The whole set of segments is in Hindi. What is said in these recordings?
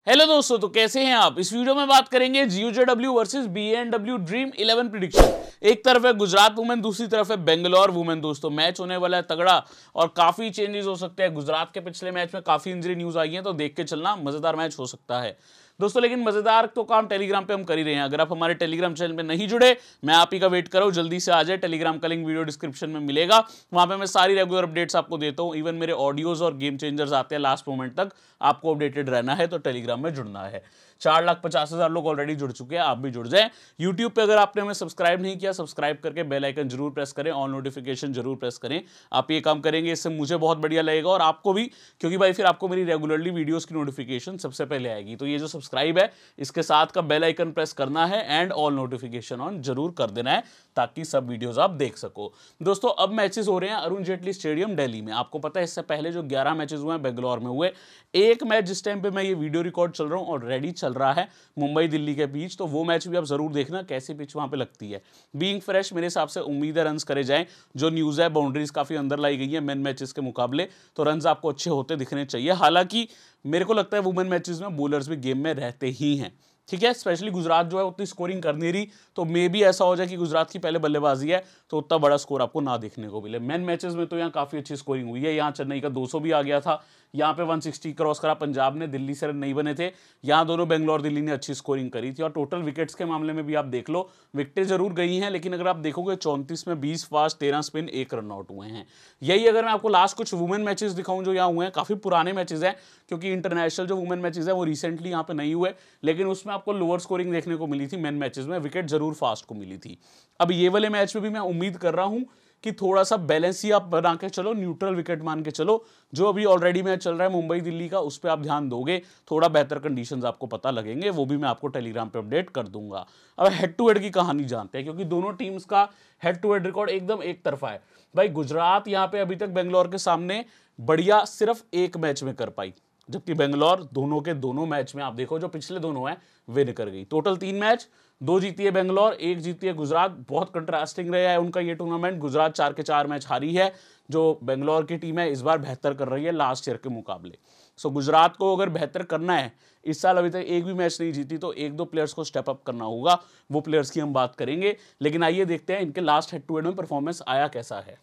हेलो दोस्तों, तो कैसे हैं आप। इस वीडियो में बात करेंगे GUJW versus BANW dream 11 prediction. एक तरफ है गुजरात वुमेन, दूसरी तरफ है बेंगलोर वुमेन। दोस्तों मैच होने वाला है तगड़ा और काफी चेंजेस हो सकते हैं। गुजरात के पिछले मैच में काफी इंजरी न्यूज आई है, तो देख के चलना, मजेदार मैच हो सकता है दोस्तों। लेकिन मजेदार तो काम टेलीग्राम पे हम कर ही रहे हैं। अगर आप हमारे टेलीग्राम चैनल पे नहीं जुड़े, मैं आप ही का वेट कर रहा हूं, जल्दी से आ जाए। टेलीग्राम का लिंक वीडियो डिस्क्रिप्शन में मिलेगा, वहां पे मैं सारी रेगुलर अपडेट्स आपको देता हूं। इवन मेरे ऑडियोज और गेम चेंजर्स आते हैं लास्ट मोमेंट तक, आपको अपडेटेड रहना है तो टेलीग्राम में जुड़ना है। 4,50,000 लोग ऑलरेडी जुड़ चुके हैं, आप भी जुड़ जाएं। यूट्यूब पे अगर आपने हमें सब्सक्राइब नहीं किया, सब्सक्राइब करके बेल आइकन जरूर प्रेस करें, ऑल नोटिफिकेशन जरूर प्रेस करें। आप ये काम करेंगे, इससे मुझे बहुत बढ़िया लगेगा और आपको भी, क्योंकि भाई फिर आपको मेरी रेगुलरली वीडियोस की नोटिफिकेशन सबसे पहले आएगी। तो ये जो सब्सक्राइब है, इसके साथ का बेल आइकन प्रेस करना है एंड ऑल नोटिफिकेशन ऑन जरूर कर देना है, ताकि सब वीडियोस आप देख सको। दोस्तों अब मैचेस हो रहे हैं अरुण जेटली स्टेडियम दिल्ली में। आपको पता है इससे पहले जो 11 मैचेस हुए हैं बेंगलोर में हुए। एक मैच जिस टाइम पे मैं ये वीडियो रिकॉर्ड चल रहा हूं और रेडी चल रहा है मुंबई दिल्ली के बीच, तो वो मैच भी आप जरूर देखना कैसी पिच वहां पे लगती है। बीइंग फ्रेश, मेरे हिसाब से उम्मीद है रन्स करे जाएं। जो न्यूज है, बाउंड्रीज काफी अंदर लाई गई है मेन मैचेस के मुकाबले, तो रन्स आपको अच्छे होते दिखने चाहिए। हालांकि मेरे को लगता है वुमेन मैचेस में बॉलर्स भी गेम में रहते ही हैं, ठीक है। स्पेशली गुजरात जो है उतनी स्कोरिंग कर नहीं रही, तो मे भी ऐसा हो जाए कि गुजरात की पहले बल्लेबाजी है तो उतना बड़ा स्कोर आपको ना देखने को मिले। मेन मैचेस में तो यहाँ काफी अच्छी स्कोरिंग हुई है। यहाँ चेन्नई का 200 भी आ गया था, यहाँ पे 160 क्रॉस करा पंजाब ने, दिल्ली से रन नहीं बने थे। यहाँ दोनों बेंगलोर दिल्ली ने अच्छी स्कोरिंग करी थी। और टोटल विकेट्स के मामले में भी आप देख लो, विकेटें जरूर गई हैं, लेकिन अगर आप देखोगे 34 में 20 फास्ट, 13 स्पिन, 1 रन आउट हुए हैं। यही अगर मैं आपको लास्ट कुछ वुमेन मैचेस दिखाऊं जो यहाँ हुए हैं, काफी पुराने मैचेस हैं, क्योंकि इंटरनेशनल जो वुमेन मैचेस है वो रिसेंटली यहाँ पे नहीं हुए, लेकिन उसमें आपको लोअर स्कोरिंग देखने को मिली थी। मेन मैचेस में विकेट जरूर फास्ट को मिली थी। अब ये वाले मैच में भी मैं उम्मीद कर रहा हूं कि थोड़ा सा बैलेंस ही आप बना के चलो, न्यूट्रल विकेट मान के चलो। जो अभी ऑलरेडी मैच चल रहा है मुंबई दिल्ली का, उस पर आप ध्यान दोगे, थोड़ा बेहतर कंडीशंस आपको पता लगेंगे, वो भी मैं आपको टेलीग्राम पे अपडेट कर दूंगा। अब हेड टू हेड की कहानी जानते हैं, क्योंकि दोनों टीम्स का हेड टू हेड रिकॉर्ड एकदम एक तरफा है। भाई गुजरात यहाँ पे अभी तक बेंगलोर के सामने बढ़िया सिर्फ एक मैच में कर पाई, जबकि बेंगलोर दोनों के दोनों मैच में आप देखो जो पिछले दोनों हैं विन कर गई। टोटल 3 मैच, 2 जीती है बेंगलोर, 1 जीती है गुजरात। बहुत कंट्रास्टिंग रहा है उनका ये टूर्नामेंट। गुजरात 4 के 4 मैच हारी है, जो बेंगलोर की टीम है इस बार बेहतर कर रही है लास्ट ईयर के मुकाबले। सो गुजरात को अगर बेहतर करना है, इस साल अभी तक एक भी मैच नहीं जीती, तो 1-2 प्लेयर्स को स्टेप अप करना होगा। वो प्लेयर्स की हम बात करेंगे, लेकिन आइए देखते हैं इनके लास्ट हेड टू हेड में परफॉर्मेंस आया कैसा है।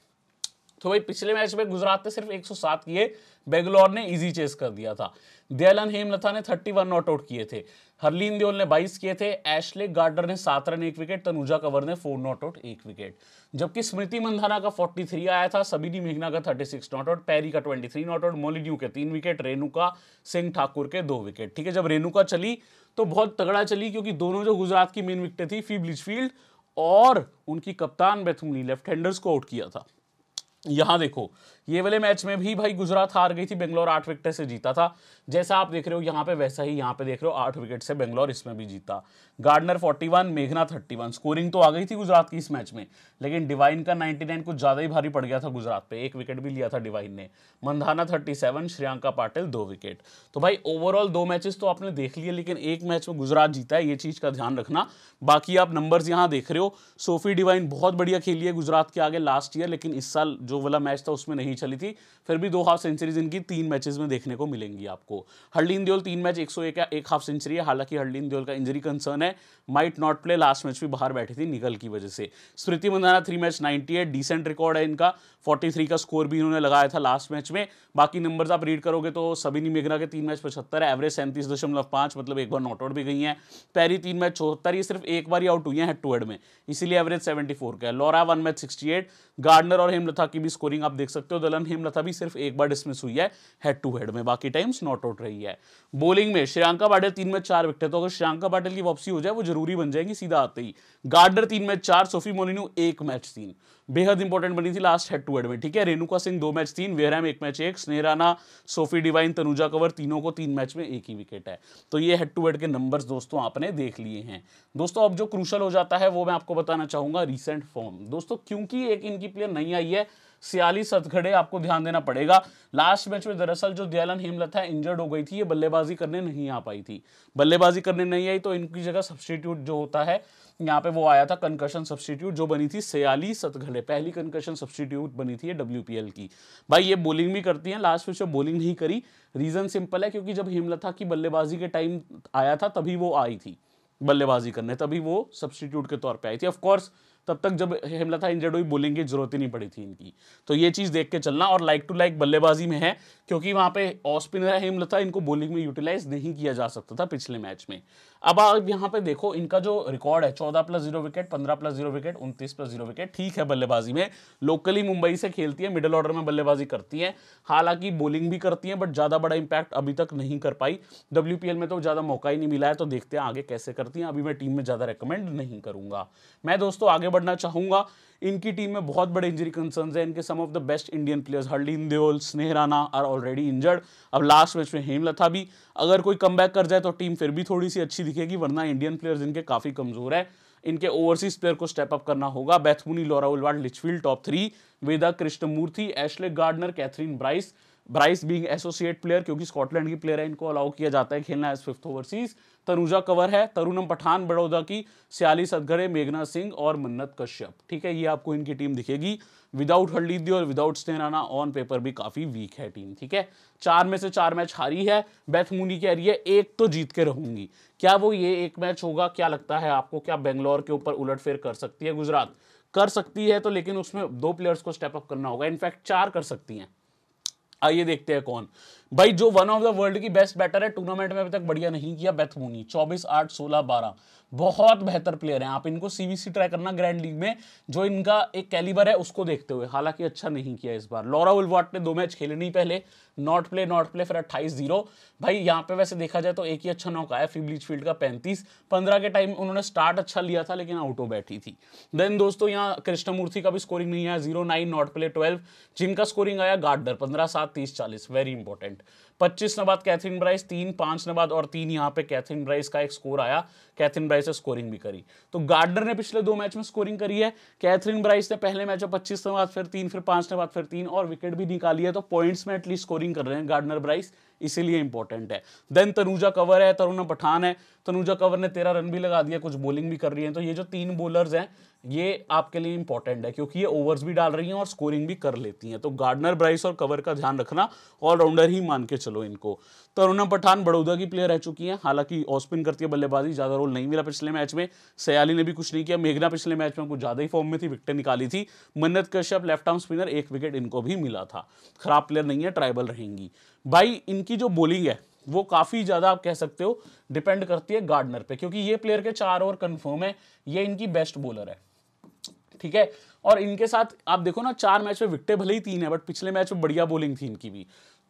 तो भाई पिछले मैच में गुजरात ने सिर्फ 107 किए, बेंगलोर ने इजी चेस कर दिया था। दयालन हेमलता ने 31 नॉट आउट किए थे, हरलीन देओल ने 22 किए थे, एशले गार्डनर ने 7 रन 1 विकेट, तनुजा कंवर ने 4 नॉट आउट 1 विकेट। जबकि स्मृति मंधाना का 43 आया था, सबिनी मेघना का 36 नॉट आउट, पैरी का 23 नॉट आउट, मोलिन्यू के 3 विकेट, रेणुका सिंह ठाकुर के 2 विकेट। ठीक है, जब रेणुका चली तो बहुत तगड़ा चली, क्योंकि दोनों जो गुजरात की मेन विकेटें थी, फी ब्लिचफील्ड और उनकी कप्तान बेथुनी, लेफ्ट हैंडर्स को आउट किया था। यहां देखो ये वाले मैच में भी भाई गुजरात हार गई थी, बेंगलोर 8 विकेट से जीता था। जैसा आप देख रहे हो यहां पे, वैसा ही यहां पे देख रहे हो, 8 विकेट से बेंगलोर इसमें भी जीता। गार्डनर 41, मेघना 31। स्कोरिंग तो आ गई थी गुजरात की इस मैच में, लेकिन डिवाइन का 99 कुछ ज्यादा ही भारी पड़ गया था गुजरात पे, 1 विकेट भी लिया था डिवाइन ने। मंधाना 37, श्रेयांका पाटिल 2 विकेट। तो भाई ओवरऑल 2 मैचेस तो आपने देख लिए, लेकिन एक मैच में गुजरात जीता है, ये चीज का ध्यान रखना। बाकी आप नंबर्स यहां देख रहे हो, सोफी डिवाइन बहुत बढ़िया खेली है गुजरात के आगे लास्ट ईयर, लेकिन इस साल जो वाला मैच था उसमें नहीं चली थी। फिर भी 2 हाफ सेंचुरीज इनकी 3 मैचेस में देखने को मिलेंगी आपको। हरलीन देओल 3 मैच 101 का 1 हाफ सेंचुरी है। हालांकि हरलीन देओल का इंजरी कंसर्न है, might not play, last match भी बाहर बैठी थी निगल की वजह से। Smriti Mandhana 3 match 98, decent record है इनका। 43 का स्कोर भी इन्होंने लगाया था लास्ट मैच में। बाकी नंबर्स आप रीड करोगे तो सबिनी मेघना के 3 मैच 75 है, एवरेज 37.5, मतलब एक बार नॉट आउट भी गई है। पैरी 3 मैच 74, ये सिर्फ एक बार ही आउट हुई है हेड टू हेड में, इसीलिए एवरेज 74 का है। Laura 1 match 68। गार्डनर और हेमलता की भी स्कोरिंग आप देख सकते हो, दलन हेमलता भी सिर्फ एक बार डिसमिस हुई है हेड टू हेड में, बाकी टाइम्स नॉट आउट रही है। बॉलिंग में श्रेयांका पाटिल 3 मैच 4 विकेट, तो अगर श्रेयांका पाटिल की वापसी हो जाए वो जरूरी बन जाएगी सीधा आते ही। गार्डनर 3 मैच 4, सोफी मोलिन्यू 1 मैच 3, बेहद इंपॉर्टेंट बनी थी लास्ट हेड टू हेड में। ठीक है, रेणुका सिंह 2 मैच 3, वेहराम 1 मैच 1, स्नेह राणा, सोफी डिवाइन, तनुजा कंवर, तीनों को 3 मैच में 1 ही विकेट है। तो ये हेड टू हेड के नंबर्स दोस्तों आपने देख लिए हैं। दोस्तों अब जो क्रूशल हो जाता है वो मैं आपको बताना चाहूंगा, रीसेंट फॉर्म। दोस्तों क्योंकि एक इनकी प्लेयर नहीं आई है, 46 हथकड़े आपको ध्यान देना पड़ेगा। लास्ट मैच में दरअसल जो दयालन हेमलता इंजर्ड हो गई थी, ये बल्लेबाजी करने नहीं आ पाई थी। बल्लेबाजी करने नहीं आई तो इनकी जगह सब्स्टिट्यूट जो होता है यहाँ पे वो आया था कंकशन सब्स्टिट्यूट, जो बनी थी 46 हथकड़े। पहली कंकशन सब्स्टिट्यूट बनी थी ये WPL की। भाई ये बॉलिंग भी करती हैं, लास्ट मैच में बॉलिंग नहीं करी। रीजन सिंपल है, क्योंकि जब हेमलता की बल्लेबाजी के टाइम आया था तभी वो आई थी बल्लेबाजी करने, तभी वो सब्स्टिट्यूट के तौर पे आई थी। ऑफ कोर्स तब तक जब हेमलता इंजर्ड हुई बॉलिंग की जरूरत ही नहीं पड़ी थी इनकी। तो ये चीज देख के चलना। और लाइक टू लाइक बल्लेबाजी में है, क्योंकि वहां पे ऑफ स्पिनर हेमलता, इनको बॉलिंग में यूटिलाइज नहीं किया जा सकता था पिछले मैच में। अब आप यहाँ पे देखो इनका जो रिकॉर्ड है 14+0 विकेट, 15+0 विकेट, 29+0 विकेट। ठीक है बल्लेबाजी में लोकली मुंबई से खेलती है, मिडिल ऑर्डर में बल्लेबाजी करती है, हालांकि बॉलिंग भी करती है, बट ज्यादा बड़ा इंपैक्ट अभी तक नहीं कर पाई। WPL में तो ज्यादा मौका ही नहीं मिला है, तो देखते हैं आगे कैसे करती हैं। अभी मैं टीम में ज्यादा रेकमेंड नहीं करूंगा। मैं दोस्तों आगे बढ़ना चाहूंगा। इनकी टीम में बहुत बड़े इंजरी कंसर्न्स हैं। इनके some of the best Indian players Harleen Deol, Sneh Rana are already injured. अब लास्ट मैच में हेमलता भी अगर कोई कमबैक कर जाए तो टीम फिर भी थोड़ी सी अच्छी दिखेगी, वरना इंडियन प्लेयर्स इनके काफी कमजोर है। इनके ओवरसीज प्लेयर को स्टेप अप करना होगा। Beth Mooney, Laura Wolvaardt, Litchfield top 3, Veda Krishnamurthy, Ashleigh Gardner, Kathryn Bryce being associate player, क्योंकि स्कॉटलैंड की प्लेयर है, इनको अलाउ किया जाता है खेलना as 5th overseas. Tanuja Kanwar है, तरुणम पठान बड़ौदा की, 46 हथकड़े, मेघना सिंह और मन्नत कश्यप। ठीक है, ये आपको इनकी टीम दिखेगी। विदाउट हरलीन और विदाउट स्नेह राणा ऑन पेपर भी काफी वीक है टीम। ठीक है, 4 में से 4 मैच हारी है। बेथ मूनी कह रही है एक तो जीत के रहूंगी। क्या वो ये एक मैच होगा? क्या लगता है आपको? क्या बेंगलोर के ऊपर उलटफेर कर सकती है गुजरात? कर सकती है, तो लेकिन उसमें 2 प्लेयर्स को स्टेप अप करना होगा। इनफैक्ट 4 कर सकती हैं। आइए देखते हैं कौन। भाई जो वन ऑफ द वर्ल्ड की बेस्ट बैटर है, टूर्नामेंट में अभी तक बढ़िया नहीं किया, बेथ मूनी। 24, 8, 16, 12 बहुत बेहतर प्लेयर हैं। आप इनको CBC ट्राई करना ग्रैंड लीग में, जो इनका एक कैलिबर है उसको देखते हुए। हालांकि अच्छा नहीं किया इस बार। लॉरा उलवार्ड ने 2 मैच खेले नहीं पहले, नॉट प्ले फिर 28-0। भाई यहाँ पे वैसे देखा जाए तो एक ही अच्छा नॉक आया, लिचफील्ड का 35। 15 के टाइम उन्होंने स्टार्ट अच्छा लिया था, लेकिन आउट हो बैठी थी। देन दोस्तों यहाँ कृष्णमूर्ति का भी स्कोरिंग नहीं आया, 0-9, नॉट प्ले 12। जिनका स्कोरिंग आया गार्डनर 15, 7, 30, 40, वेरी इंपॉर्टेंट। 25 ने बाद कैथरीन ब्राइस 3, 5 ने बाद और 3 यहाँ पे कैथरीन ब्राइस का एक स्कोर आया। कैथरीन ब्राइस ने स्कोरिंग भी करी। तो गार्डनर ने पिछले 2 मैच में स्कोरिंग करी है। कैथरीन ब्राइस ने पहले मैच में 25 ने बाद फिर 3, फिर 5 ने बाद फिर 3 और विकेट भी निकाली है। तो पॉइंट्स में एटलीस्ट स्कोरिंग कर रहे हैं गार्डनर ब्राइस, इसीलिए इंपॉर्टेंट है। देन तनुजा कंवर है, तरुण पठान है। तनुजा कंवर ने 13 रन भी लगा दिया, कुछ बॉलिंग भी कर रही है। तो ये जो 3 बॉलर्स हैं ये आपके लिए इंपॉर्टेंट है, क्योंकि ये ओवर्स भी डाल रही हैं और स्कोरिंग भी कर लेती हैं। तो गार्डनर, ब्राइस और कंवर का ध्यान रखना, ऑलराउंडर ही मान के चलो इनको। तरुण पठान बड़ौदा की प्लेयर रह चुकी हैं, हालांकि ऑफ स्पिन करती है बल्लेबाजी, ज्यादा रोल नहीं मिला पिछले मैच में। सयाली ने भी कुछ नहीं किया। मेघना पिछले मैच में कुछ ज्यादा ही फॉर्म में थी, विकेट निकाली थी। मन्नत Kashyap left arm spinner, 1 wicket इनको भी मिला था। खराब प्लेयर नहीं है, ट्राइबल रहेंगी। भाई इनकी जो बॉलिंग है वो काफी ज्यादा आप कह सकते हो डिपेंड करती है गार्डनर पे, क्योंकि ये प्लेयर के 4 ओवर कंफर्म है, ये इनकी बेस्ट बॉलर है। ठीक है, और इनके साथ आप देखो ना 4 मैच में विकेटें भले ही 3 है, बट पिछले मैच में बढ़िया बॉलिंग थी इनकी भी।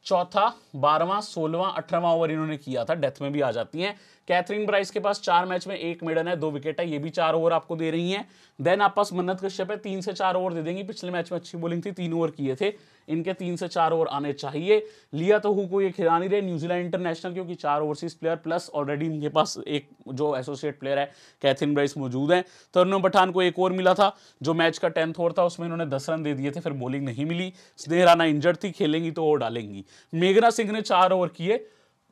चौथा, 12वां, 16वां, 18वां ओवर इन्होंने किया था, डेथ में भी आ जाती हैं। कैथरीन ब्राइस के पास 4 मैच में 1 मेडन है, 2 विकेट है, ये भी 4 ओवर आपको दे रही हैं। देन आप पास मन्नत कश्यप है, 3 से 4 ओवर दे देंगी। पिछले मैच में अच्छी बॉलिंग थी, 3 ओवर किए थे, इनके 3 से 4 ओवर आने चाहिए। लिया तो हु को ये खिला नहीं रहे न्यूजीलैंड इंटरनेशनल, क्योंकि 4 ओवरसीज प्लेयर प्लस ऑलरेडी इनके पास एक जो एसोसिएट प्लेयर है कैथरीन ब्राइस मौजूद है। तरुण पठान को 1 ओवर मिला था, जो मैच का 10th ओवर था उसमें इन्होंने 10 रन दे दिए थे, फिर बॉलिंग नहीं मिली। स्नेह राणा इंजर्ड थी, खेलेंगी तो ओवर डालेंगी। मेघना सिंह ने 4 ओवर किए,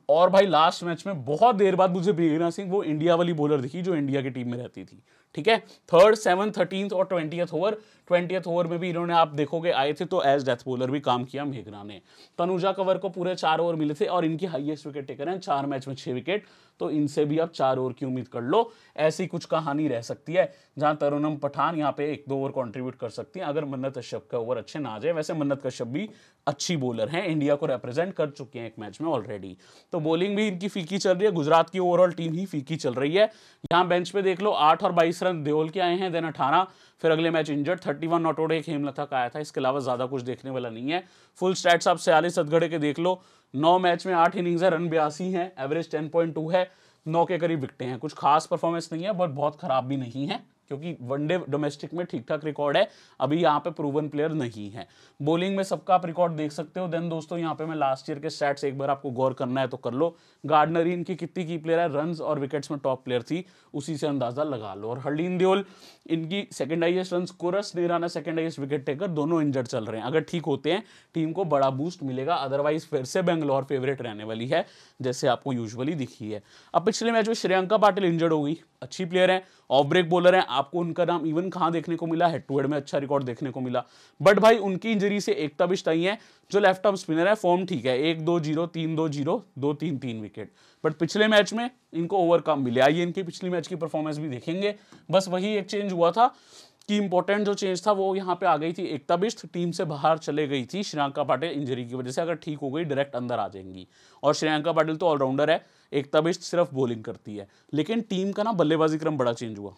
और भाई लास्ट मैच में बहुत देर बाद मुझे मेघना सिंह वो इंडिया वाली बॉलर दिखी जो इंडिया की टीम में रहती थी। ठीक है, 3rd, 7th, 13th और 20th ओवर। 20th ओवर में भी इन्होंने आप देखोगे आए थे, तो एज डेथ बॉलर भी काम किया मेघना ने। तनुजा कंवर को पूरे 4 ओवर मिले थे, और इनकी हाईएस्ट विकेट टेकर है, 4 मैच में 6 विकेट। तो इनसे भी आप 4 ओवर की उम्मीद कर लो। ऐसी कुछ कहानी रह सकती है, जहां तरुणम पठान यहाँ पे 1-2 ओवर कॉन्ट्रीब्यूट कर सकती है, अगर मन्नत कश्यप का ओवर अच्छे ना आ जाए। वैसे मन्नत कश्यप भी अच्छी बॉलर हैं, इंडिया को रिप्रेजेंट कर चुके हैं एक मैच में ऑलरेडी। तो बॉलिंग भी इनकी फीकी चल रही है, गुजरात की ओवरऑल टीम ही फीकी चल रही है। यहाँ बेंच पे देख लो 8 और 22 रन देओल के आए हैं, देन 18, फिर अगले मैच इंजर्ड 31 नॉट आउट एक हेमलता का आया था। इसके अलावा ज्यादा कुछ देखने वाला नहीं है। फुल स्टैट्स आप 46 हथकड़े के देख लो, 9 मैच में 8 इनिंग्स है, रन 82 है, एवरेज 10.2 है, 9 के करीब विकेटें हैं। कुछ खास परफॉर्मेंस नहीं है, बट बहुत खराब भी नहीं है। क्योंकि वनडे डोमेस्टिक में ठीक ठाक रिकॉर्ड है, अभी यहाँ पे प्रूवन प्लेयर नहीं है। बॉलिंग में सबका आप रिकॉर्ड देख सकते हो। देन दोस्तों यहाँ पे मैं लास्ट ईयर के स्टैट्स एक बार आपको गौर करना है तो कर लो। गार्डनर इनकी कितनी की प्लेयर है, रन्स और विकेट्स में टॉप प्लेयर थी, उसी से अंदाजा लगा लो। और हरलीन देओल इनकी सेकंड हाईएस्ट रन स्कोरर, स्नेह Rana second highest wicket taker, दोनों इंजर्ड चल रहे हैं। अगर ठीक होते हैं टीम को बड़ा बूस्ट मिलेगा, अदरवाइज फिर से बेंगलोर फेवरेट रहने वाली है जैसे आपको यूजुअली दिखी है। अब पिछले मैच में श्रेयंका पाटिल इंजर्ड हो गई, अच्छी प्लेयर है, ऑफ ब्रेक बॉलर है, आपको उनका नाम इवन कहां देखने को मिला, हेड टू हेड में अच्छा रिकॉर्ड देखने को मिला। बट भाई उनकी इंजरी से एकता बिष्ट आई है जो लेफ्ट आर्म स्पिनर है, फॉर्म ठीक है, 1-2-0 3-2-0 2-3-3 विकेट। बट पिछले मैच में इनको ओवरकम मिले। आइए इनकी पिछली मैच की परफॉर्मेंस भी देखेंगे। बस वही एक चेंज हुआ था कि इंपॉर्टेंट जो चेंज था वो यहाँ पे आ गई थी, एकता बिष्ट टीम से बाहर चले गई थी श्रेयंका पाटिल इंजरी की वजह से। अगर ठीक हो गई डायरेक्ट अंदर आ जाएंगी। और श्रेयंका पाटिल तो ऑलराउंडर है, एकता बिष्ट सिर्फ बॉलिंग करती है। लेकिन टीम का ना बल्लेबाजी क्रम बड़ा चेंज हुआ।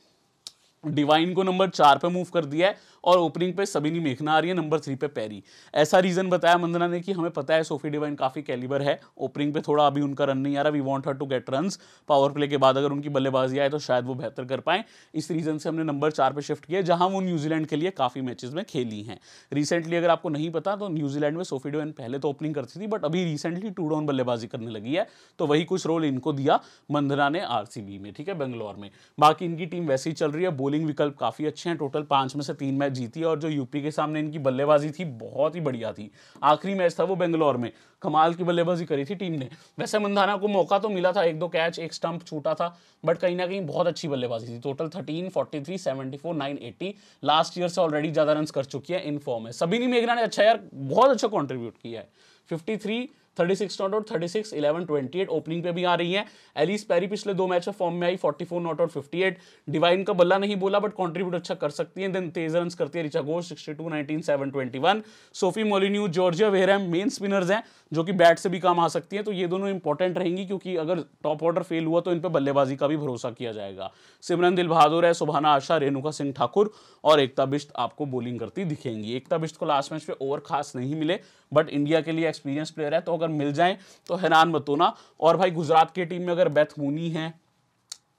डिवाइन को नंबर 4 पे मूव कर दिया है और ओपनिंग पे सबिनी मेघना आ रही है, नंबर 3 पे पैरी। ऐसा रीजन बताया मंदना ने कि हमें पता है सोफी डिवाइन काफी कैलिबर है, ओपनिंग पे थोड़ा अभी उनका रन नहीं आ रहा, we want her to get runs, power play के बाद अगर उनकी बल्लेबाजी आए तो शायद वो बेहतर कर पाए। इस रीजन से हमने नंबर 4 पे शिफ्ट किया, जहां वो न्यूजीलैंड के लिए काफी मैचेस में खेली हैं रिसेंटली। अगर आपको नहीं पता तो न्यूजीलैंड में सोफी डिवाइन पहले तो ओपनिंग करती थी, बट अभी रिसेंटली 2 डाउन बल्लेबाजी करने लगी है, तो वही कुछ रोल इनको दिया मंदना ने आरसीबी में, ठीक है, बेंगलोर में। बाकी इनकी टीम वैसे ही चल रही है, बॉलिंग विकल्प काफी अच्छे हैं, टोटल 5 में से 3 मैच जीती है। और जो यूपी के सामने इनकी बल्लेबाजी थी बहुत ही बढ़िया थी। आखिरी मैच था वो बेंगलोर में, कमाल की बल्लेबाजी करी थी टीम ने। वैसे मंदाना को मौका तो मिला था, 1-2 कैच, एक स्टंप छूटा था, बट कहीं ना कहीं बहुत अच्छी बल्लेबाजी थी। टोटल 13, 43, 74, 9, 80, लास्ट ईयर से ऑलरेडी ज्यादा रन कर चुकी है, इन फॉर्म है। सबिनी मेघना ने अच्छा यार बहुत अच्छा कॉन्ट्रीब्यूट किया है, 53, 36 नॉट आउट, 36, 11, 28 ओपनिंग पे भी आ रही है। एलिस पेरी पिछले 2 मैच में फॉर्म में आई, 44 नॉट आउट, 58। डिवाइन का बल्ला नहीं बोला बट कंट्रीब्यूट अच्छा कर सकती है। देन तेज रन करती है Richa Ghosh, 62, 19, 7, 21। Sophie Molineux, Georgia Wareham main spinners हैं जो कि बैट से भी काम आ सकती है, तो ये दोनों इंपॉर्टेंट रहेंगी क्योंकि अगर टॉप ऑर्डर फेल हुआ तो इन पर बल्लेबाजी का भी भरोसा किया जाएगा। सिमरन दिल बहादुर है, सुभाना आशा, रेणुका सिंह ठाकुर और एकता बिष्ट आपको बॉलिंग करती दिखेंगी। एकता बिष्ट को लास्ट मैच पे ओवर खास नहीं मिले, बट इंडिया के लिए एक्सपीरियंस प्लेयर है, तो अगर मिल जाए तो हैरान मत होना। और भाई गुजरात की टीम में अगर बेथ मूनी है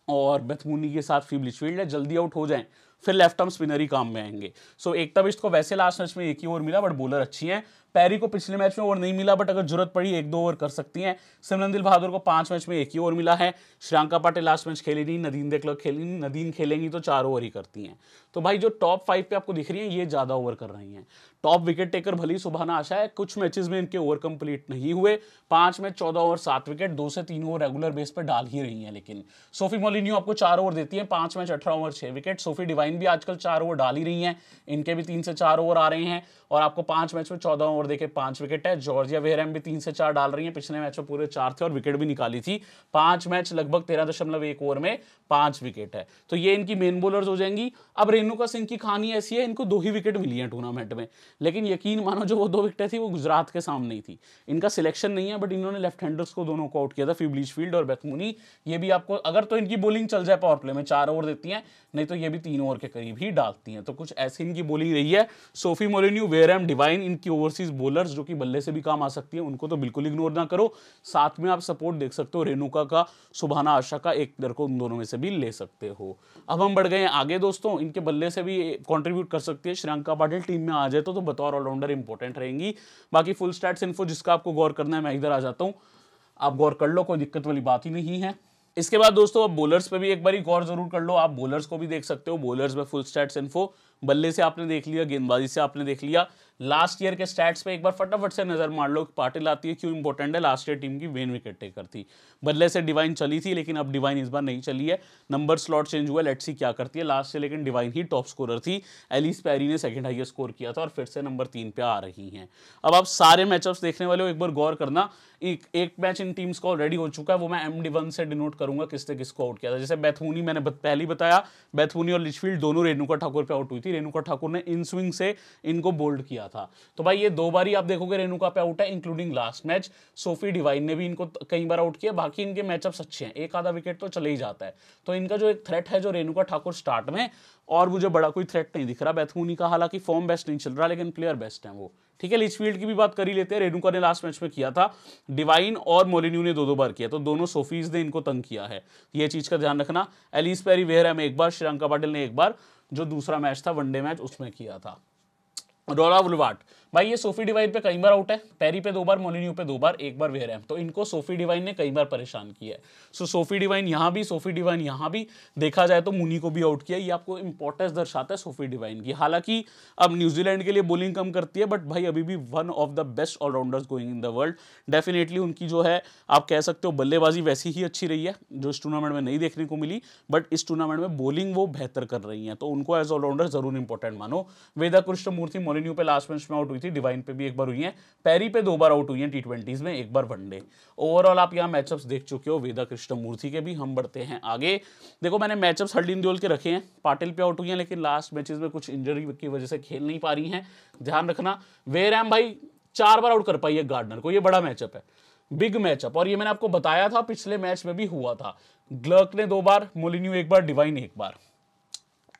और बेथ मूनी के साथ फिलिचफील्ड है, जल्दी आउट हो जाएं फिर लेफ्ट आर्म स्पिनर ही काम में आएंगे। सो एकता बिष्ट को वैसे लास्ट मैच में एक ही ओवर मिला, बट बॉलर अच्छी हैं। पैरी को पिछले मैच में ओवर नहीं मिला, बट अगर जरूरत पड़ी 1-2 ओवर कर सकती हैं। सिमरन दिल बहादुर को 5 मैच में एक ही ओवर मिला है। श्रेयंका पाटिल लास्ट मैच खेली नहीं, नदीन देखलक खेली नहीं, नदीन खेलेंगी तो 4 ओवर ही करती हैं। तो भाई जो टॉप 5 पे आपको दिख रही हैं ये ज्यादा ओवर कर रही हैं। टॉप विकेट टेकर भली सुभाना आशा है, कुछ मैचेस में इनके ओवर कंप्लीट नहीं हुए, 5 मैच 14 ओवर 7 विकेट, 2 से 3 ओवर रेगुलर बेस पर डाल ही रही हैं। लेकिन सोफी मोलिन्यू आपको 4 ओवर देती है, 5 match 18 over 6 wicket. Sophie Devine भी आजकल 4 ओवर डाल ही रही हैं, इनके भी 3 से 4 ओवर आ रहे हैं और आपको 5 मैच में 14 ओवर देके 5 विकेट है। जॉर्जिया वेहरैम भी 3 से 4 डाल रही हैं, पिछले मैच में पूरे 4 थे और विकेट भी निकाली थी। 5 मैच लगभग 13.1 ओवर में 5 विकेट है, तो ये इनकी मेन बॉलर्स हो जाएंगी। अब रेणुका सिंह की कहानी ऐसी है, इनको 2 ही विकेट मिली है टूर्नामेंट में, लेकिन यकीन मानो जो वो 2 विकेटें थी वो गुजरात के सामने ही थी। इनका सिलेक्शन नहीं है, बट इन्होंने लेफ्ट हैंडर्स को दोनों को आउट किया था, फिलिचफील्ड और बेथ मूनी। ये भी आपको अगर तो इनकी बॉलिंग चल जाए पावर प्ले में 4 ओवर देती हैं, नहीं तो ये भी 3 ओवर के करीब ही डालती हैं। तो कुछ ऐसी इनकी बॉलिंग रही है। सोफी मोलिन्यू, वेहरैम, डिवाइन इनकी ओवरसीज बॉलर्स जो कि बल्ले से भी काम आ सकती है, उनको तो बिल्कुल इग्नोर ना करो। साथ में आप सपोर्ट देख सकते हो रेणुका का, सुभाना आशा का, एक प्लेयर को उन दोनों में से भी ले सकते हो। अब हम बढ़ गए हैं आगे दोस्तों, इनके बल्ले से भी कंट्रीब्यूट कर सकती है श्रेयंका पाटिल, टीम में आ जाए तो बतौर ऑलराउंडर इंपॉर्टेंट रहेंगी। बाकी फुल स्टैट्स इन्फो जिसका आपको गौर करना है मैं इधर आ जाता हूं, आप गौर कर लो, कोई दिक्कत वाली बात ही नहीं है। इसके बाद दोस्तों अब बॉलर्स पे भी एक बार गौर जरूर कर लो, आप बॉलर्स को भी देख सकते हो। बॉलर्स में फुल स्टैट्स इन्फो, बल्ले से आपने देख लिया, गेंदबाजी से आपने देख लिया, लास्ट ईयर के स्टैट्स पे एक बार फटाफट से नजर मार लो कि पाटिल आती है क्यों इंपॉर्टेंट है। लास्ट ईयर टीम की मेन विकेट टेकर थी, बल्ले से डिवाइन चली थी, लेकिन अब डिवाइन इस बार नहीं चली है, नंबर स्लॉट चेंज हुआ, लेट्स सी क्या करती है। लास्ट से लेकिन डिवाइन ही टॉप स्कोरर थी, एलिस पेरी ने सेकंड हाईएस्ट स्कोर किया था और फिर से नंबर 3 पे आ रही हैं। अब आप सारे मैचअप्स देखने वाले हो, एक बार गौर करना, एक मैच इन टीम्स का ऑलरेडी हो चुका है, वो मैं MD1 से डिनोट करूंगा किसने किसको आउट किया था। जैसे बेथूनी मैंने पहले ही बताया, बेथूनी और लिचफील्ड दोनों रेणुका ठाकुर पे आउट हुई थी, रेणुका ठाकुर ने इन स्विंग से इनको बोल्ड किया था। तो भाई ये 2 बारी आप देखोगे रेणुका पे आउट है, including last match. Sophie Devine ने भी इनको कई बार आउट किया, बाकी इनके मैचअप्स अच्छे हैं, एक आधा विकेट तो चले ही जाता है। तो इनका जो एक थ्रेट है जो रेणुका ठाकुर स्टार्ट में, और मुझे बड़ा कोई थ्रेट नहीं दिख रहा। बेथूनी का हालांकि फॉर्म बेस्ट नहीं चल रहा, लेकिन प्लेयर बेस्ट है वो, ठीक है, लिचफील्ड की भी बात कर ही लेते हैं। रेणुका ने लास्ट मैच में किया था, डिवाइन और मोलिन्यू ने 2-2 बार किया, तो दोनों सोफीज ने इनको तंग किया है, ये चीज का ध्यान रखना। एलिस पेरी वेहरा में एक बार, श्रीलंका पाटिल ने एक बार, जो दूसरा मैच था वनडे मैच उसमें किया था। रोला वुलवार्ट, भाई ये सोफी डिवाइन पे कई बार आउट है, पेरी पे 2 बार, मोलिन्यू पे 2 बार, एक बार वेहरैम, तो इनको सोफी डिवाइन ने कई बार परेशान किया है। सो सोफी डिवाइन यहां भी, सोफी डिवाइन यहां भी, देखा जाए तो मुनी को भी आउट किया। ये आपको इंपॉर्टेंस दर्शाता है सोफी डिवाइन की। हालांकि अब न्यूजीलैंड के लिए बॉलिंग कम करती है, बट भाई अभी भी one of the best allrounders going in the world. Definitely उनकी जो है आप कह सकते हो बल्लेबाजी वैसी ही अच्छी रही है जो इस टूर्नामेंट में नहीं देखने को मिली, बट इस टूर्नामेंट में बॉलिंग वो बेहतर कर रही है, तो उनको एज ऑलराउंडर जरूर इंपॉर्टेंट मानो। वेदा कृष्णमूर्ति मोलिन्यू पे लास्ट मैच में आउट हुई थी, डिवाइन पे भी एक बार हुई है, पेरी पे 2 बार आउट हुई है T20s में, एक बार वनडे। ओवरऑल आप यहाँ मैचअप्स देख चुके हो वेदा कृष्णमूर्ति के भी। हम बढ़ते हैं आगे। देखो मैंने मैचअप्स हरदीन दियोल के रखे हैं, पाटिल पे आउट हुई हैं, लेकिन लास्ट मैचेस में कुछ इंजरी की वजह से खेल नहीं पा रही हैं, ध्यान रखना। वेहरैम भाई 4 बार आउट कर पाई है गार्डनर को, ये बड़ा मैचअप है, बिग मैचअप, और ये मैंने आपको बताया था पिछले मैच में भी हुआ था। ग्लर्क ने 2 बार, मोलिन्यू 1 बार, डिवाइन 1 बार।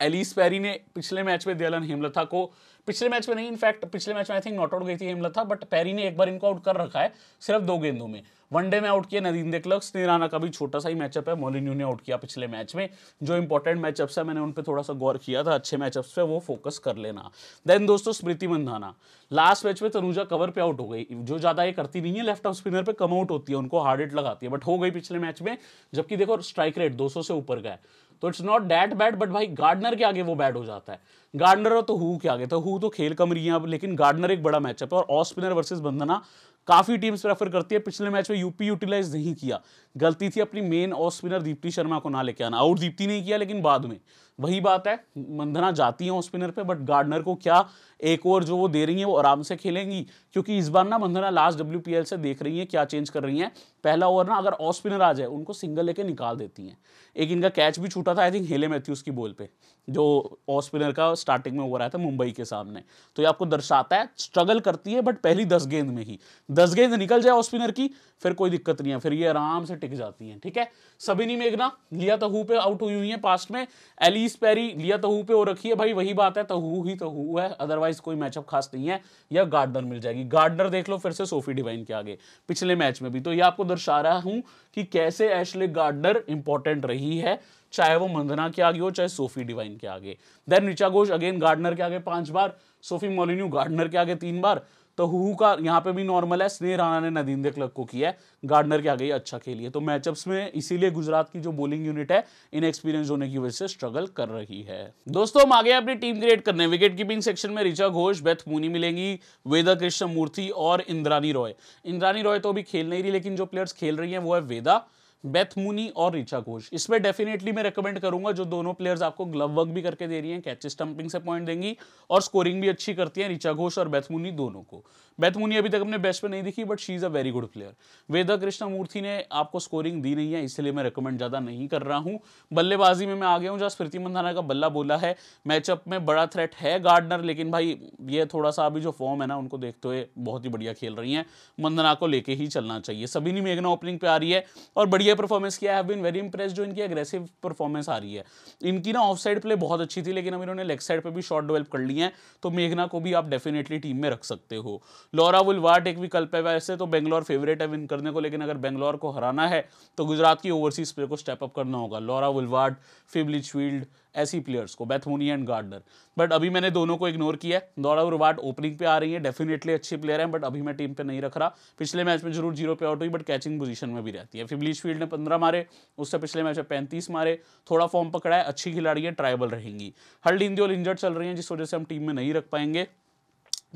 एलिस पेरी ने पिछले में दयालन हेमलथा को, पिछले मैच में नहीं, इनफैक्ट पिछले मैच में आई थिंक नॉट आउट गई थी हेमलथा, बट पेरी ने एक बार इनको आउट कर रखा है सिर्फ 2 गेंदों में। वनडे में आउट किया नदीम दे क्लर्क, स्नेह का भी छोटा सा ही मैचअप है, मोलिन्यू ने आउट किया पिछले मैच में। जो इंपॉर्टेंट मैचअप्स है मैंने उन पे थोड़ा सा गौर किया था, अच्छे मैचअप्स पे वो फोकस कर लेना। देन दोस्तों स्मृति मंधाना, लास्ट मैच में तनुजा कवर पे आउट हो गई, जो ज्यादा ये करती नहीं है, लेफ्ट ऑफ स्पिनर पे कम आउट होती है, उनको हार्ड हिट लगाती है, बट हो गई पिछले मैच में, जबकि देखो स्ट्राइक रेट 200 से ऊपर का है, तो it's not that bad, but भाई गार्डनर के आगे वो बैड हो जाता है। गार्डनर और तो हु के आगे, तो हु तो खेल कम रही है अब, लेकिन गार्डनर एक बड़ा मैचअप है। और ऑफ स्पिनर वर्सेस बंधना काफी टीम्स प्रेफर करती है। पिछले मैच में यूपी यूटिलाइज नहीं किया, गलती थी अपनी main off spinner Deepti Sharma को ना लेके आना, आउट दीप्ति नहीं किया, लेकिन बाद में वही बात है, बंधना जाती है ऑफ स्पिनर पे, बट गार्डनर को क्या एक ओवर जो वो दे रही है वो आराम से खेलेंगी, क्योंकि इस बार ना बंधना लास्ट WPL से देख रही है क्या चेंज कर रही है। पहला ओवर ना अगर ऑफ स्पिनर आ जाए उनको सिंगल लेके निकाल देती हैं। एक इनका कैच भी छूटा था आई थिंक हेले मैथ्यूज की बॉल पे, जो ऑफ स्पिनर का स्टार्टिंग में ओवर आया था मुंबई के सामने, तो ये आपको दर्शाता है स्ट्रगल करती है, बट पहली 10 गेंद में ही 10 गेंद निकल जाए ऑफ स्पिनर की फिर कोई दिक्कत नहीं है, फिर ये आराम से टिक जाती हैं। ठीक है, सबिनी मेघना लिया तहू पे आउट हुई हुई है पास्ट में, एलिस पेरी लिया तहू पे हो रखी है, भाई वही बात है, तहू ही तहू है, अदरवाइज कोई मैचअप खास नहीं है, या गार्डनर मिल जाएगी। गार्डनर देख लो फिर से सोफी डिवाइन के आगे पिछले मैच में भी, तो ये आपको दर्शा रहा हूं कि कैसे एशले गार्डनर इंपॉर्टेंट रही है, चाहे वो मंदना के आगे हो चाहे सोफी डिवाइन के आगे। Then Richa Ghosh again Gardner के आगे 5 बार, सोफी मोलिन्यू गार्डनर के आगे 3 बार, तो हु का यहाँ पे भी नॉर्मल है। स्नेह राणा ने नदीम दे क्लर्क को किया है, गार्डनर के आगे ही अच्छा खेली है। तो मैचअप्स में इसीलिए गुजरात की जो बॉलिंग यूनिट है इनएक्सपीरियंस होने की वजह से स्ट्रगल कर रही है। दोस्तों हम आगे अपनी टीम क्रिएट करने, विकेट कीपिंग सेक्शन में ऋचा घोष, बेथ मूनी मिलेंगी, वेदा कृष्णमूर्ति और इंद्रानी रॉय। इंद्रानी रॉय तो अभी खेल नहीं रही, लेकिन जो प्लेयर्स खेल रही हैं वो है वेदा, बेथ मूनी और ऋचा घोष। इसमें डेफिनेटली मैं रेकमेंड करूंगा जो दोनों प्लेयर्स आपको ग्लव वर्क भी करके दे रही हैं, कैच स्टंपिंग से पॉइंट देंगी और स्कोरिंग भी अच्छी करती हैं, ऋचा घोष और बेथ मूनी दोनों को। बेथ मूनी अभी तक अपने बेस्ट पे नहीं दिखी, but she is a very good player. Veda Krishnamurthy ने आपको स्कोरिंग दी नहीं है, इसलिए मैं रेकमेंड ज्यादा नहीं कर रहा हूं। बल्लेबाजी में मैं आ गया हूं जहां स्मृति मंधाना का बल्ला बोला है, मैचअप में बड़ा थ्रेट है गार्डनर, लेकिन भाई ये थोड़ा सा अभी जो फॉर्म है ना उनको देखते हुए बहुत ही बढ़िया खेल रही हैं, मंधना को लेके ही चलना चाहिए। सबिनी मेघना ओपनिंग पे आ रही है और बढ़िया परफॉर्मेंस किया है, हैव बीन वेरी इंप्रेस्ड, जो इनकी एग्रेसिव परफॉर्मेंस आ रही है। इनकी ना ऑफ साइड प्ले बहुत अच्छी थी, लेकिन अब इन्होंने लेग साइड पे भी शॉट डेवलप कर ली है, तो मेघना को भी आप डेफिनेटली टीम में रख सकते हो। लॉरा वुलवार्ट एक विकल्प है, वैसे तो बेंगलोर फेवरेट है विन करने को, लेकिन अगर बेंगलोर को हराना है तो गुजरात की ओवरसीज प्लेयर को स्टेप अप करना होगा। लॉरा वुलवार्ट, फिब लिचफील्ड, ऐसी प्लेयर्स को, Beth Mooney and Gardner, but अभी मैंने दोनों को इग्नोर किया है। लॉरा वुलवार्ट ओपनिंग पे आ रही है, डेफिनेटली अच्छी प्लेयर है, बट अभी मैं टीम पे नहीं रख रहा। पिछले मैच में जरूर 0 पे आउट हुई, बट कैचिंग पोजीशन में भी रहती है। फिब लिचफील्ड ने 15 मारे, उससे पिछले मैच में 35 मारे, थोड़ा फॉर्म पकड़ा है, अच्छी खिलाड़ी है, ट्राइबल रहेंगी। हरदीन दियोल इंजर्ड चल रही है, जिस वजह से हम टीम में नहीं रख पाएंगे।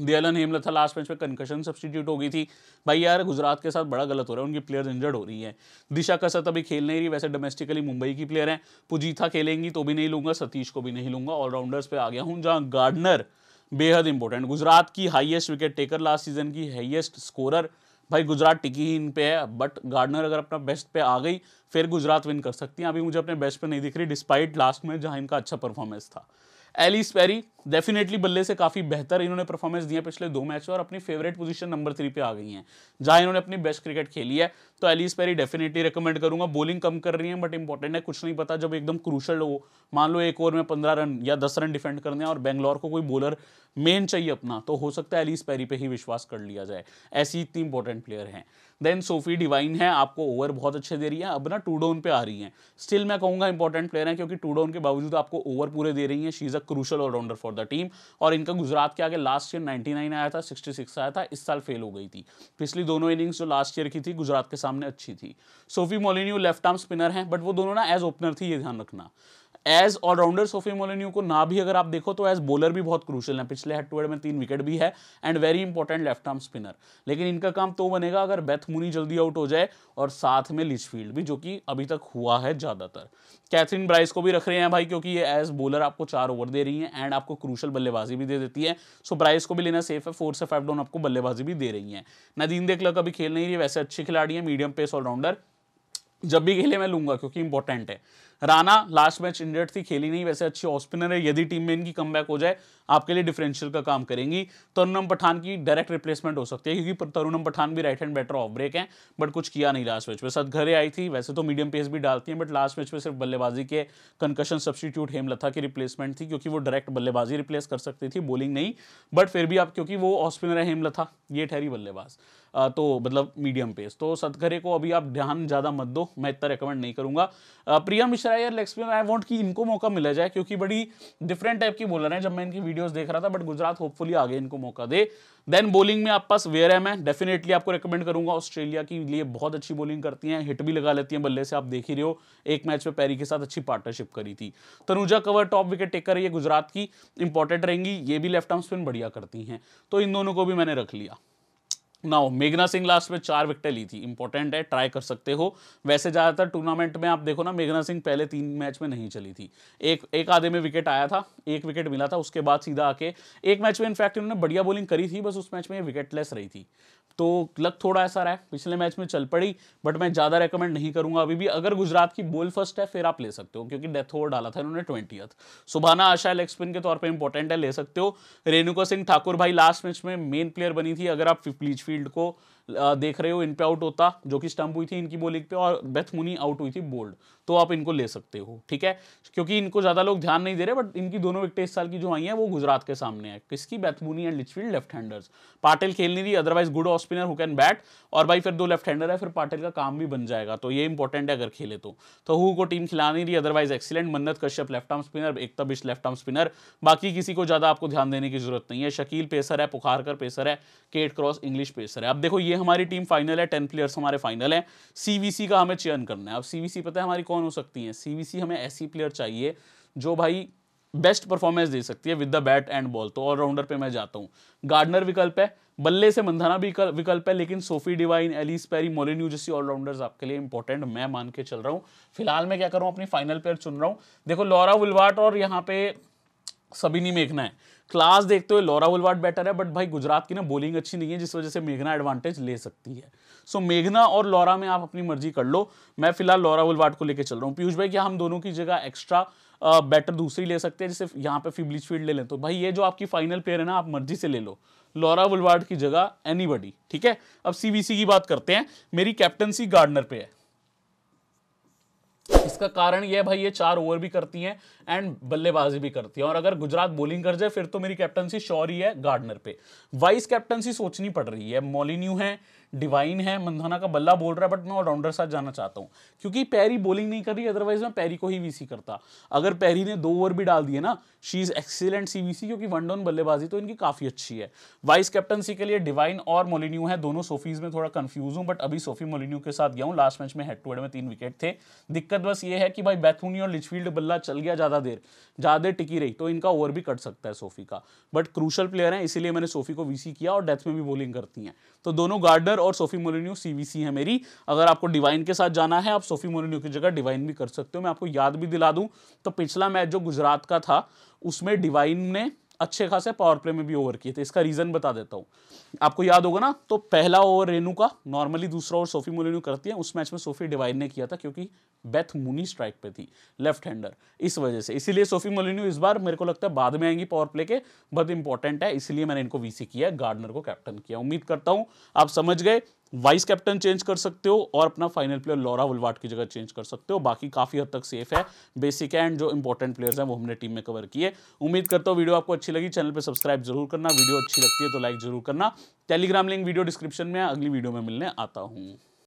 दयालन हेमलथा लास्ट मैच में कंकशन सब्स्टिट्यूट हो गई थी। भाई यार गुजरात के साथ बड़ा गलत हो रहा है, उनकी प्लेयर्स इंजर्ड हो रही हैं। दिशा कसत अभी खेल नहीं रही, वैसे डोमेस्टिकली मुंबई की प्लेयर हैं। पुजीथा खेलेंगी तो भी नहीं लूंगा, सतीश को भी नहीं लूंगा। ऑलराउंडर्स पे आ गया हूं जहां गार्डनर बेहद इंपॉर्टेंट, गुजरात की highest wicket taker, last season की हाईएस्ट स्कोरर। भाई गुजरात टिकी ही इन पे है, बट गार्डनर अगर अपना बेस्ट पे आ गई फिर गुजरात विन कर सकती है। अभी मुझे अपने बेस्ट पे नहीं दिख रही, डिस्पाइट लास्ट में जहां इनका अच्छा परफॉर्मेंस था। एलिस पेरी डेफिनेटली बल्ले से काफी बेहतर इन्होंने परफॉर्मेंस दिया पिछले 2 मैच और अपनी फेवरेट पोजीशन नंबर 3 पे आ गई हैं, जहां इन्होंने अपनी बेस्ट क्रिकेट खेली है। तो एलिस पेरी डेफिनेटली रिकमेंड करूंगा। बॉलिंग कम कर रही है बट इंपॉर्टेंट है, कुछ नहीं पता जब एकदम क्रूशल हो, मान लो एक ओवर में 15 रन या 10 रन डिफेंड करने और बेंगलोर को कोई बॉलर मेन चाहिए अपना, तो हो सकता है एलिस पेरी पे ही विश्वास कर लिया जाए, ऐसी इतनी इंपॉर्टेंट प्लेयर हैं। देन सोफी डिवाइन है, आपको ओवर बहुत अच्छे दे रही है, अब ना 2 डाउन पे आ रही हैं। स्टिल मैं कहूंगा इंपॉर्टेंट प्लेयर है क्योंकि 2 डाउन के बावजूद आपको ओवर पूरे दे रही है। She is a crucial allrounder for the team. और इनका गुजरात के आगे लास्ट ईयर 99 आया था, 66 आया था, इस साल फेल हो गई थी। पिछली दोनों इनिंग्स जो लास्ट ईयर की थी गुजरात के सामने अच्छी थी। सोफी मोलिन्यू लेफ्ट आर्म स्पिनर है, बट वो दोनों ना एज ओपनर थी, ये ध्यान रखना। एज ऑलराउंडर सोफी मोलिन्यू को ना भी अगर आप देखो तो एज बॉलर भी बहुत क्रूशल है, पिछले हेड टू हेड में 3 विकेट भी है and very important left arm spinner. लेकिन इनका काम तो बनेगा अगर बेथ मूनी जल्दी आउट हो जाए और साथ में लिचफील्ड भी, जो कि अभी तक हुआ है ज्यादातर। कैथरीन ब्राइस को भी रख रहे हैं भाई, क्योंकि ये एज बॉलर आपको 4 ओवर दे रही है एंड आपको क्रूशल बल्लेबाजी भी दे देती है। सो ब्राइस को भी लेना सेफ है, 4 से 5 डाउन आपको बल्लेबाजी भी दे रही है। नदीम देखलक अभी खेल नहीं रही है, वैसे अच्छी खिलाड़ी है, मीडियम पेस ऑलराउंडर, जब भी खेले मैं लूंगा क्योंकि इंपॉर्टेंट है। राणा लास्ट मैच इंजर्ड थी, खेली नहीं, वैसे अच्छी ऑफ स्पिनर है, यदि टीम में इनकी कमबैक हो जाए आपके लिए डिफरेंशियल का काम करेंगी। तरुणम पठान की डायरेक्ट रिप्लेसमेंट हो सकती है क्योंकि तरुणम पठान भी right hand batter off break है, बट कुछ किया नहीं लास्ट मैच में। सदघरे आई थी, वैसे तो मीडियम पेस भी डालती है बट लास्ट मैच में सिर्फ बल्लेबाजी के कंकशन सब्स्टिट्यूट हेमलता की रिप्लेसमेंट थी, क्योंकि वो डायरेक्ट बल्लेबाजी रिप्लेस कर सकती थी, बॉलिंग नहीं। बट फिर भी आप, क्योंकि वो ऑफ स्पिनर है हेमलता, ये ठहरी बल्लेबाज, तो मतलब मीडियम पेस, तो सदघरे को अभी आप ध्यान ज्यादा मत दो, मैं इतना रिकमेंड नहीं करूंगा। प्रिया मिश्रा यार लेग स्पिनर, आई वांट कि इनको मौका मिला जाए क्योंकि बड़ी डिफरेंट टाइप की बॉलर है, जब मैं इनकी वीडियोस देख रहा था, बट गुजरात होपफुली आगे इनको मौका दे। देन बॉलिंग में आप पास वेयर है, डेफिनेटली आपको रिकमेंड करूंगा, ऑस्ट्रेलिया के लिए बहुत अच्छी बॉलिंग करती हैं, हिट भी लगा लेती हैं बल्ले से, आप देख ही रहे हो, एक मैच में पैरी के साथ अच्छी पार्टनरशिप करी थी। Tanuja Kanwar top wicket taker है, ये गुजरात की इंपॉर्टेंट रहेंगी, ये भी लेफ्ट आर्म स्पिन बढ़िया करती हैं, तो इन दोनों को भी मैंने रख लिया। नाउ मेघना सिंह लास्ट में 4 विकेटें ली थी, इंपॉर्टेंट है, ट्राई कर सकते हो। वैसे ज्यादातर टूर्नामेंट में आप देखो ना, मेघना सिंह पहले 3 मैच में नहीं चली थी, एक आधे में विकेट आया था, 1 विकेट मिला था, उसके बाद सीधा आके एक मैच में इनफैक्ट इन्होंने बढ़िया बॉलिंग करी थी, बस उस मैच में विकेटलेस रही थी, तो लक थोड़ा ऐसा रहा है। पिछले मैच में चल पड़ी, बट मैं ज्यादा रेकमेंड नहीं करूंगा अभी भी। अगर गुजरात की बॉल फर्स्ट है फिर आप ले सकते हो, क्योंकि डेथ ओवर डाला था इन्होंने 20th। सुभाना आशा लेग स्पिन के तौर पे इंपॉर्टेंट है, ले सकते हो। रेणुका सिंह ठाकुर भाई लास्ट मैच में मेन प्लेयर बनी थी, अगर आप लीचफील्ड को देख रहे हो, इन पे आउट होता, जो कि स्टंप हुई थी इनकी बॉलिंग पे, और बेथ मूनी आउट हुई थी बोल्ड, तो आप इनको ले सकते हो, ठीक है, क्योंकि इनको ज्यादा लोग ध्यान नहीं दे रहे, बट इनकी दोनों विकेट इस साल की जो आई हैं वो गुजरात के सामने है। किसकी? Beth Mooney and Litchfield, left handers. Patil खेल नहीं रही, otherwise good off spinner who can bat, और भाई फिर 2 लेफ्ट हैंडर है, फिर पाटिल का काम भी बन जाएगा, तो ये इंपॉर्टेंट है अगर खेले तो हु को टीम खिला नहीं रही, अदरवाइज एक्सीलेंट। मन्नत कश्यप लेफ्ट आर्म स्पिनर, एकता बिष्ट लेफ्ट आर्म स्पिनर, बाकी किसी को ज्यादा आपको ध्यान देने की जरूरत नहीं है। शकील पेसर है, पुखारकर पेसर है, केट क्रॉस इंग्लिश पेसर है। अब देखो ये हमारी टीम फाइनल है, 10 प्लेयर्स हमारे फाइनल है। सीवीसी का हमें चयन करना है। अब सीवीसी पता है हमारी कौन हो सकती है? सीवीसी हमें ऐसी प्लेयर चाहिए जो भाई बेस्ट परफॉर्मेंस दे सकती है with the bat and ball, तो ऑलराउंडर पे मैं जाता हूं। गार्डनर विकल्प है, बल्ले से मंधाना भी विकल्प है, लेकिन सोफी डिवाइन, एलिस पेरी, मोलिन्यू जैसी ऑलराउंडर्स आपके लिए इंपॉर्टेंट मैं मान के चल रहा हूं। फिलहाल मैं क्या कर रहा हूं, अपनी फाइनल प्लेयर चुन रहा हूं। देखो लॉरा वुलवार्ट और यहाँ पे सबिनी मेघना है, क्लास देखते हुए लॉरा वुलवार्ट बेटर है, बट भाई गुजरात की ना बॉलिंग अच्छी नहीं है, जिस वजह से मेघना एडवांटेज ले सकती है। सो मेघना और लॉरा में आप अपनी मर्जी कर लो, मैं फिलहाल लॉरा वुलवार्ट को लेकर चल रहा हूँ। पीयूष भाई क्या हम दोनों की जगह एक्स्ट्रा बैटर दूसरी ले सकते हैं, जैसे यहाँ पे लिचफील्ड ले लें, तो भाई ये जो आपकी फाइनल प्लेयर है ना, आप मर्जी से ले लो, लॉरा वुलवार्ट की जगह एनीबडी, ठीक है। अब सीवीसी की बात करते हैं। मेरी कैप्टनसी गार्डनर पे है, इसका कारण यह भाई ये 4 ओवर भी करती हैं एंड बल्लेबाजी भी करती है, और अगर गुजरात बॉलिंग कर जाए फिर तो मेरी कैप्टनसी श्योर ही है गार्डनर पे। वाइस कैप्टनसी सोचनी पड़ रही है, मोलिन्यू है, डिवाइन है, मंधाना का बल्ला बोल रहा है, बट मैं ऑलराउंडर साथ जाना चाहता हूं क्योंकि पैरी बॉलिंग नहीं कर रही, अदरवाइज मैं पैरी को ही वीसी करता। अगर पैरी ने 2 ओवर भी डाल दिए ना, शी इज एक्सीलेंट सीवीसी, क्योंकि 1 डाउन बल्लेबाजी तो इनकी काफी अच्छी है। वाइस कैप्टनसी के लिए डिवाइन और मोलिन्यू है, दोनों सोफीज में थोड़ा कंफ्यूज हूं, बट अभी सोफी मोलिन्यू के साथ गया हूं। लास्ट मैच में हेड टू हेड में 3 विकेट थे। दिक्कत बस ये है कि भाई बैथूनी और लिचफील्ड बल्ला चल गया, ज्यादा देर टिकी रही, तो इनका ओवर भी कट सकता है सोफी का, बट क्रूशल प्लेयर है इसीलिए मैंने सोफी को वीसी किया, और डेथ में भी बॉलिंग करती हैं, तो दोनों गार्डनर और सोफी मोलिन्यू सीवीसी है मेरी। अगर आपको डिवाइन के साथ जाना है, आप सोफी मोलिन्यू की जगह डिवाइन भी कर सकते हो। मैं आपको याद भी दिला दूं, तो पिछला मैच जो गुजरात का था उसमें डिवाइन ने अच्छे खासे पावर प्ले में भी ओवर किए थे। इसका रीजन बता देता हूं, आपको याद होगा ना, तो पहला ओवर रेनू का, नॉर्मली दूसरा ओवर सोफी मोलिनो करती है, उस मैच में सोफी डिवाइन ने किया था क्योंकि बेथ मूनी स्ट्राइक पे थी, लेफ्ट हैंडर, इस वजह से। इसीलिए सोफी मोलिनो इस बार मेरे को लगता है बाद में आएंगी पावर प्ले के, बहुत इंपॉर्टेंट है, इसलिए मैंने इनको वीसी किया है, गार्डनर को कैप्टन किया। उम्मीद करता हूं आप समझ गए। वाइस कैप्टन चेंज कर सकते हो और अपना फाइनल प्लेयर लॉरा वुलवार्ड की जगह चेंज कर सकते हो, बाकी काफी हद तक सेफ है। बेसिक एंड जो इंपॉर्टेंट प्लेयर्स हैं वो हमने टीम में कवर किए। उम्मीद करता हूं वीडियो आपको अच्छी लगी, चैनल पे सब्सक्राइब जरूर करना, वीडियो अच्छी लगती है तो लाइक जरूर करना। टेलीग्राम लिंक वीडियो डिस्क्रिप्शन में, अगली वीडियो में मिलने आता हूं।